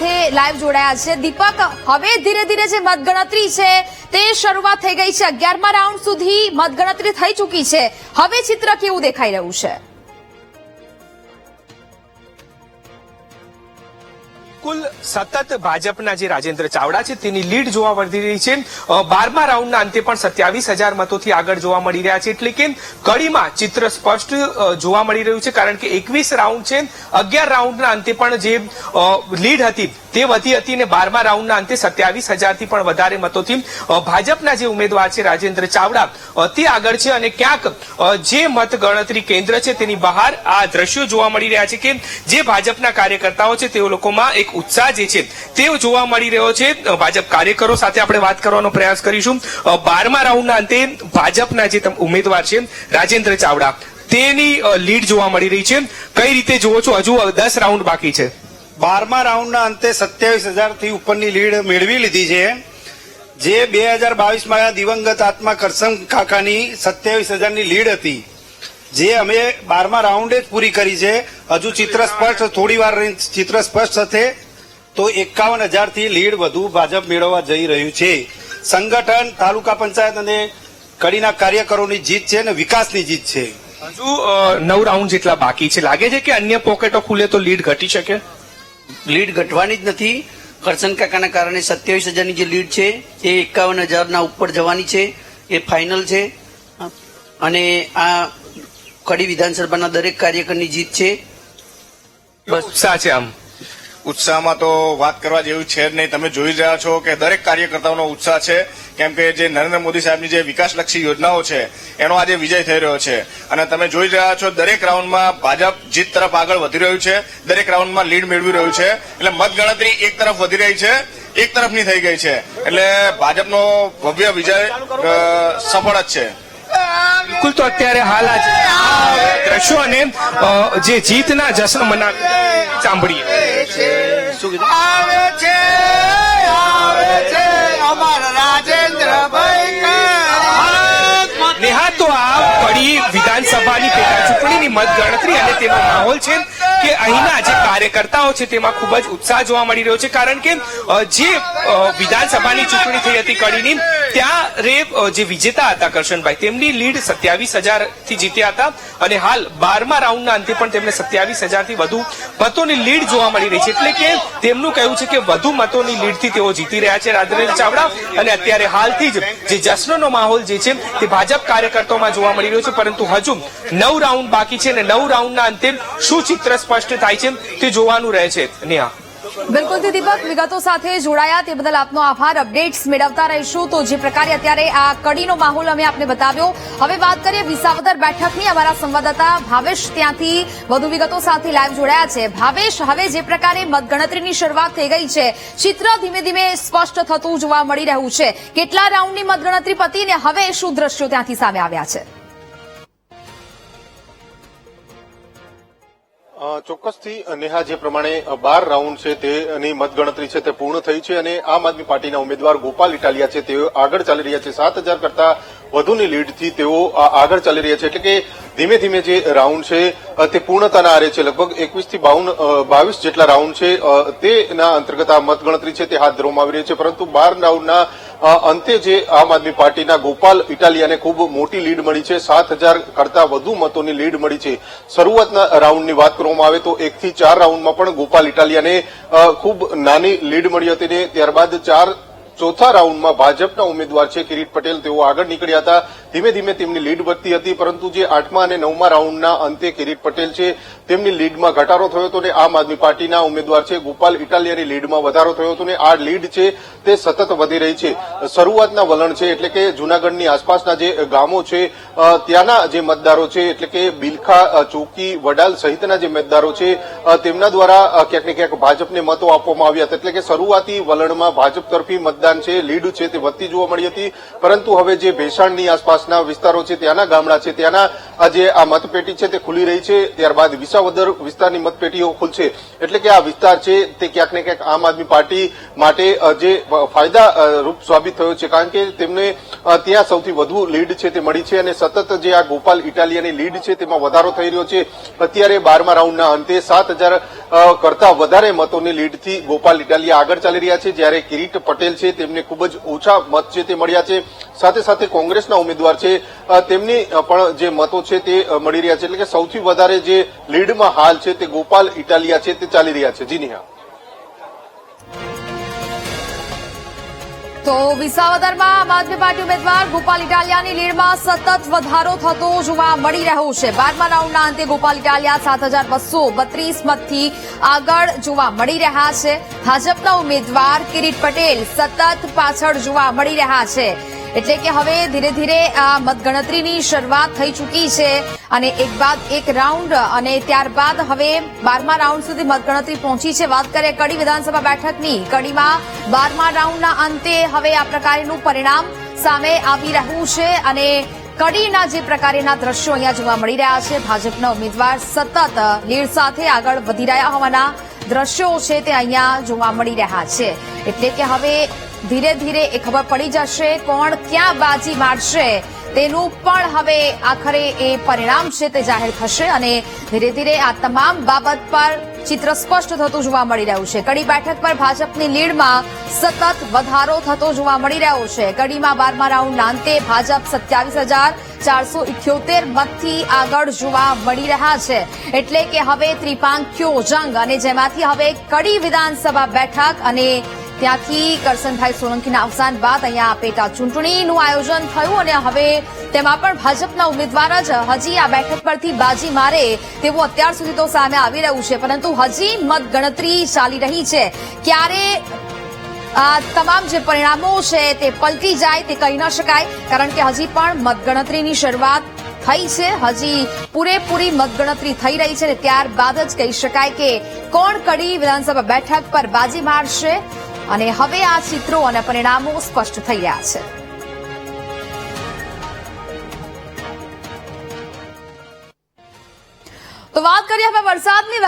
Live જોડાયા છે દીપક, હવે ધીરે ધીરે જે મતગણતરી છે તે શરૂઆત થઈ ગઈ છે। 11મા રાઉન્ડ સુધી મતગણતરી થઈ ચૂકી છે। હવે ચિત્ર કેવું દેખાઈ રહ્યું છે? કુલ સતત ભાજપના જે રાજેન્દ્ર ચાવડા છે તેની લીડ જોવા મળી રહી છે। 12મા રાઉન્ડના અંતે પણ 27,000 મતોથી આગળ જોવા મળી રહ્યા છે, એટલે કે કડીમાં ચિત્ર સ્પષ્ટ જોવા મળી રહ્યું છે, કારણ કે 21 રાઉન્ડ છે। 11 રાઉન્ડના અંતે પણ જે લીડ હતી તે વધી હતી અને 12મા રાઉન્ડના અંતે 27,000થી પણ વધારે મતોથી ભાજપના જે ઉમેદવાર છે રાજેન્દ્ર ચાવડા તે આગળ છે। અને ક્યાંક જે મત ગણતરી કેન્દ્ર છે તેની બહાર આ દ્રશ્યો જોવા મળી રહ્યા છે કે જે ભાજપના કાર્યકર્તાઓ છે તેઓ લોકોમાં એક ઉત્સાહ જે છે તે જોવા મળી રહ્યો છે। ભાજપ કાર્યકરો સાથે આપણે વાત કરવાનો પ્રયાસ કરીશું। 12મા રાઉન્ડના અંતે ભાજપના જે ઉમેદવાર છે રાજેન્દ્ર ચાવડા તેની લીડ જોવા મળી રહી છે। કઈ રીતે જોવો છો? હજુ 10 રાઉન્ડ બાકી છે। 12મા રાઉન્ડના અંતે 27,000થી ઉપરની લીડ મેળવી લીધી છે, જે 2022માં દિવંગત આત્મા કરસન કાકાની 27,000ની લીડ હતી, જે અમે 12મા રાઉન્ડે જ પૂરી કરી છે। હજુ ચિત્ર સ્પષ્ટ થોડી વાર ચિત્ર સ્પષ્ટ થશે તો 51,000થી લીડ વધુ ભાજપ મેળવવા જઈ રહ્યું છે। સંગઠન, તાલુકા પંચાયત અને કડીના કાર્યકરોની જીત છે અને વિકાસની જીત છે। હજુ 9 રાઉન્ડ જેટલા બાકી છે। લાગે છે કે અન્ય પોકેટો ખુલે તો લીડ ઘટી શકે? લીડ ઘટવાની જ નથી। કરસન કાકાના કારણે 27,000ની જે લીડ છે એ 51,000ના ઉપર જવાની છે, એ ફાઇનલ છે। અને આ કડી વિધાનસભાના દરેક કાર્યકરની જીત છે। બસ ઉત્સાહ છે। આમ ઉત્સાહમાં તો વાત કરવા જેવું છે જ નહીં। તમે જોઈ રહ્યા છો કે દરેક કાર્યકર્તાઓનો ઉત્સાહ છે, કેમ કે જે નરેન્દ્ર મોદી સાહેબની જે વિકાસલક્ષી યોજનાઓ છે એનો આજે વિજય થઈ રહ્યો છે। અને તમે જોઈ રહ્યા છો દરેક રાઉન્ડમાં ભાજપ જીત તરફ આગળ વધી રહ્યું છે, દરેક રાઉન્ડમાં લીડ મેળવી રહ્યું છે। એટલે મતગણતરી એક તરફ વધી રહી છે, એક તરફની થઈ ગઈ છે, એટલે ભાજપનો ભવ્ય વિજય સફળ જ છે। બિલકુલ, તો અત્યારે હાલ આ દ્રશ્યો અને જે જીતના જશ્ન મનાવી સાંભળીએ। શું કીધું? આવે છે અમારા રાજેન્દ્રભાઈ। નેહા, તો આ કડી વિધાનસભાની પેટા ચૂંટણીની મતગણતરી અને તેનો માહોલ છે કે અહીંના જે કાર્યકર્તાઓ છે તેમાં ખૂબ જ ઉત્સાહ જોવા મળી રહ્યો છે, કારણ કે જે વિધાનસભાની ચૂંટણી થઈ હતી કડીની, ત્યારે જે વિજેતા હતા કરશનભાઈ, તેમની લીડ 27,000થી જીત્યા હતા અને હાલ 12મા રાઉન્ડના અંતે પણ તેમને 27,000થી વધુ મતોની લીડ જોવા મળી રહી છે, એટલે કે તેમનું કહેવું છે કે વધુ મતોની લીડથી તેઓ જીતી રહ્યા છે રાજેન્દ્ર ચાવડા। અને અત્યારે હાલથી જ જે જશ્નનો માહોલ જે છે તે ભાજપ કાર્યકર્તાઓમાં જોવા મળી રહ્યો છે, પરંતુ હજુ 9 રાઉન્ડ બાકી છે અને 9 રાઉન્ડના અંતે શું ચિત્ર સ્પષ્ટ થાય છે તે જોવાનું રહે છે। નેહા, બિલકુલ દીપક, વિગતો સાથે જોડાયા તે બદલ આપનો આભાર। અપડેટ્સ મેળવતા રહીશું। તો જે પ્રકારે અત્યારે આ કડીનો માહોલ અમે આપને બતાવ્યો। હવે વાત કરીએ વિસાવદર બેઠકની। અમારા સંવાદદાતા ભાવેશ ત્યાંથી વધુ વિગતો સાથે લાઈવ જોડાયા છે। ભાવેશ, હવે જે પ્રકારે મતગણતરીની શરૂઆત થઈ ગઈ છે, ચિત્ર ધીમે ધીમે સ્પષ્ટ થતું જોવા મળી રહ્યું છે। કેટલા રાઉન્ડની મતગણતરી પતી ને હવે શું દ્રશ્યો ત્યાંથી સામે આવ્યા છે? ચોક્કસથી નેહા, જે પ્રમાણે 12 રાઉન્ડ છે તેની મતગણતરી છે તે પૂર્ણ થઈ છે અને આમ આદમી પાર્ટીના ઉમેદવાર ગોપાલ ઇટાલિયા છે તેઓ આગળ ચાલી રહ્યા છે। 7,000 કરતા વધુની લીડથી તેઓ આગળ ચાલી રહ્યા છે, એટલે કે ધીમે ધીમે જે રાઉન્ડ છે તે પૂર્ણતાના આરે છે। લગભગ 21 થી 22 જેટલા રાઉન્ડ છે તેના અંતર્ગત આ મતગણતરી છે તે હાથ ધરવામાં આવી રહી છે, પરંતુ 12 રાઉન્ડના અંતે જે આમ આદમી પાર્ટીના ગોપાલ ઇટાલિયાને ખૂબ મોટી લીડ મળી છે। 7,000 કરતા વધુ મતોની લીડ મળી છે। શરૂઆતના રાઉન્ડની વાત કરવામાં આવે તો 1 થી 4 રાઉન્ડમાં પણ ગોપાલ ઇટાલિયાને ખૂબ નાની લીડ મળી હતી ને ત્યારબાદ ચોથા રાઉન્ડમાં ભાજપના ઉમેદવાર છે કિરીટ પટેલ, તેઓ આગળ નીકળ્યા હતા। ધીમે ધીમે તેમની લીડ વધતી હતી, પરંતુ જે 8મા અને 9મા રાઉન્ડના અંતે કિરીટ પટેલ છે તેમની લીડમાં ઘટાડો થયો હતો અને આમ આદમી પાર્ટીના ઉમેદવાર છે ગોપાલ ઇટાલિયાની લીડમાં વધારો થયો હતો અને આ લીડ છે તે સતત વધી રહી છે। શરૂઆતના વલણ છે, એટલે કે જૂનાગઢની આસપાસના જે ગામો છે ત્યાંના જે મતદારો છે, એટલે કે બિલખા, ચોકી, વડાલ સહિતના જે મતદારો છે તેમના દ્વારા ક્યાંક ને ક્યાંક ભાજપને મતો આપવામાં આવ્યા હતા, એટલે કે શરૂઆતી વલણમાં ભાજપ તરફી મતદાન છે, લીડ છે તે વધતી જોવા મળી હતી, પરંતુ હવે જે ભેસાણની આસપાસ આસપાસના વિસ્તારો છે, ત્યાંના ગામડા છે, ત્યાંના આજે આ મતપેટી છે તે ખુલી રહી છે. ત્યારબાદ વિસાવદર વિસ્તારની મતપેટીઓ ખુલશે. એટલે કે આ વિસ્તાર છે તે ક્યાંક ને ક્યાંક આમ આદમી પાર્ટી માટે જે ફાયદા રૂપ સાબિત થયો છે, કારણ કે તેમને ત્યાં સૌથી વધુ લીડ છે તે મળી છે અને સતત જે આ ગોપાલ ઇટાલિયાની લીડ છે તેમાં વધારો થઈ રહ્યો છે. અત્યારે 12મા રાઉન્ડના અંતે 7,000 કરતા વધારે મતોની લીડથી ગોપાલ ઇટાલિયા આગળ ચાલી રહ્યા છે, જ્યારે કિરીટ પટેલ છે તેમને ખૂબ જ ઓછા મત છે તે મળ્યા છે. સાથે સાથે કોંગ્રેસના ઉમેદવાર છે તેમની પણ જે મતો છે તે મળી રહ્યા છે. એટલે કે સૌથી વધારે જે લીડમાં હાલ છે તે ગોપાલ ઇટાલિયા છે તે ચાલી રહ્યા છે. જી નિહા. તો વિસાવદરમાં આમ આદમી પાર્ટી ઉમેદવાર ગોપાલ ઇટાલિયાની લીડમાં સતત વધારો થતો જોવા મળી રહ્યો છે. 12મા રાઉન્ડના અંતે ગોપાલ ઇટાલિયા 7,232 મતથી આગળ જોવા મળી રહ્યા છે. ભાજપના ઉમેદવાર કિરીટ પટેલ સતત પાછળ જોવા મળી રહ્યા છે. એટલે કે હવે ધીરે ધીરે આ મતગણતરીની શરૂઆત થઈ ચૂકી છે અને એક બાદ એક રાઉન્ડ અને ત્યારબાદ હવે 12મા રાઉન્ડ સુધી મતગણતરી પહોંચી છે. વાત કરીએ કડી વિધાનસભા બેઠકની. કડીમાં 12મા રાઉન્ડના અંતે હવે આ પ્રકારનું પરિણામ સામે આવી રહ્યું છે અને કડીના જે પ્રકારના દ્રશ્યો અહીંયા જોવા મળી રહ્યા છે, ભાજપના ઉમેદવાર સતત લીડ સાથે આગળ વધી રહ્યા હોવાના દ્રશ્યો છે તે અહીંયા જોવા મળી રહ્યા છે. એટલે કે હવે ધીરે ધીરે એ ખબર પડી જશે કોણ ક્યાં બાજી મારશે તેનું પણ હવે આખરે એ પરિણામ છે તે જાહેર થશે અને ધીરે ધીરે આ તમામ બાબત પર ચિત્ર સ્પષ્ટ થતું જોવા મળી રહ્યું છે. કડી બેઠક પર ભાજપની લીડમાં સતત વધારો થતો જોવા મળી રહ્યો છે. કડીમાં 12મા રાઉન્ડના અંતે ભાજપ 27,478 મતથી આગળ જોવા મળી રહ્યા છે. એટલે કે હવે ત્રિપાંખ્યો જંગ અને જેમાંથી હવે કડી વિધાનસભા બેઠક અને ત્યાંથી કરસનભાઈ સોલંકીના અવસાન બાદ અહીંયા પેટા ચૂંટણીનું આયોજન થયું અને હવે તેમાં પણ ભાજપના ઉમેદવાર જ હજી આ બેઠક પરથી બાજી મારે તેવું અત્યાર સુધી તો સામે આવી રહ્યું છે. પરંતુ હજી મતગણતરી ચાલી રહી છે. ક્યારે આ તમામ જે પરિણામો છે તે પલટી જાય તે કહી ન શકાય, કારણ કે હજી પણ મતગણતરીની શરૂઆત થઈ છે. હજી પૂરેપૂરી મતગણતરી થઈ રહી છે અને ત્યારબાદ જ કહી શકાય કે કોણ કડી વિધાનસભા બેઠક પર બાજી મારશે અને હવે આ ચિત્રો અને પરિણામો સ્પષ્ટ થઈ રહ્યા છે. તો વાત કરીએ હવે વરસાદની.